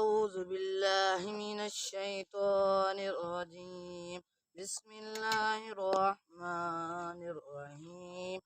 أعوذ بالله من الشيطان الرجيم. بسم الله الرحمن الرحيم.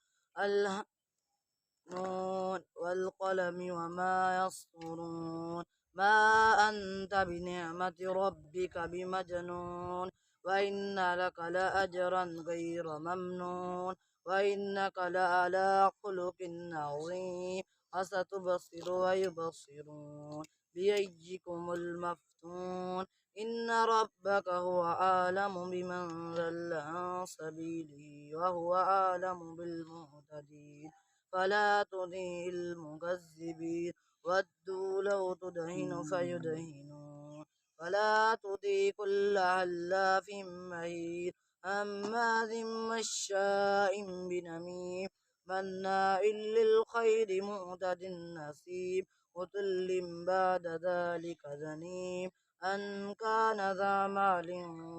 النون والقلم وما يسطرون. ما أنت بنعمة ربك بمجنون. وإن لك لأجرا غير ممنون. وإنك لعلى خلق عظيم. فستبصر ويبصرون بأيكم المفتون. إن ربك هو أعلم بمن ضل عن سبيله وهو أعلم بالمهتدين. فلا تطع المكذبين. ودوا لو تدهن فيدهنون. فلا تطع كل حلاف مهين هماز مشاء بنميم مناع للخير معتد نسيم عتل بعد ذلك زنيم أن كان ذا مال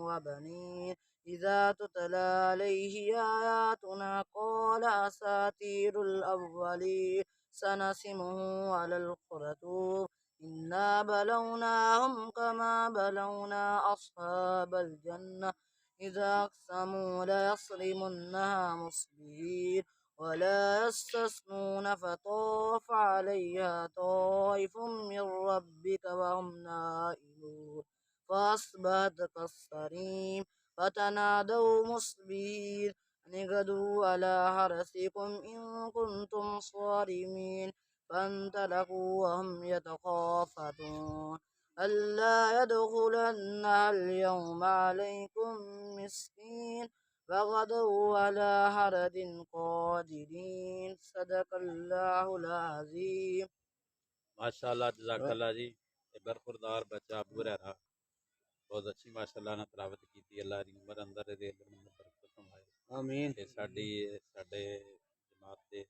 وبنين. إذا تتلى عليه آياتنا قال أساطير الأولين سنسمه على الخرطوم. إنا بلوناهم كما بلونا أصحاب الجنة إذا أقسموا ليصرمنها مصبحين ولا يستثنون. فطاف عليها طائف من ربك وهم نائمون فأصبحت كالصريم. فتنادوا مصبحين أن اغدوا على حرثكم إن كنتم صارمين. فانطلقوا وهم يتخافتون ألا يدخلنها اليوم عليكم مسكين. فغدوا على حرد قادرين. صدق الله العظيم. माशाल्लाह जज़ाकल्लाह जी। बरखुरदार बच्चा अबू हुरैरा बहुत अच्छी माशाल्लाह ने तिलावत की थी। अल्लाह दी उम्र अंदर दे इल्म में बरकत फरमाए। आमीन। ते साडे जमात दे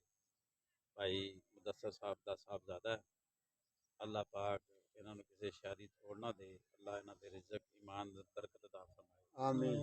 भाई मुदस्सर साहब दा साहबजादा है। अल्लाह पाक इन्हां नूं किसी शैरी तोड़ ना दे। अल्लाह इन्हां दे रिज़्क ईमान बरकत अता फरमाए। आमीन।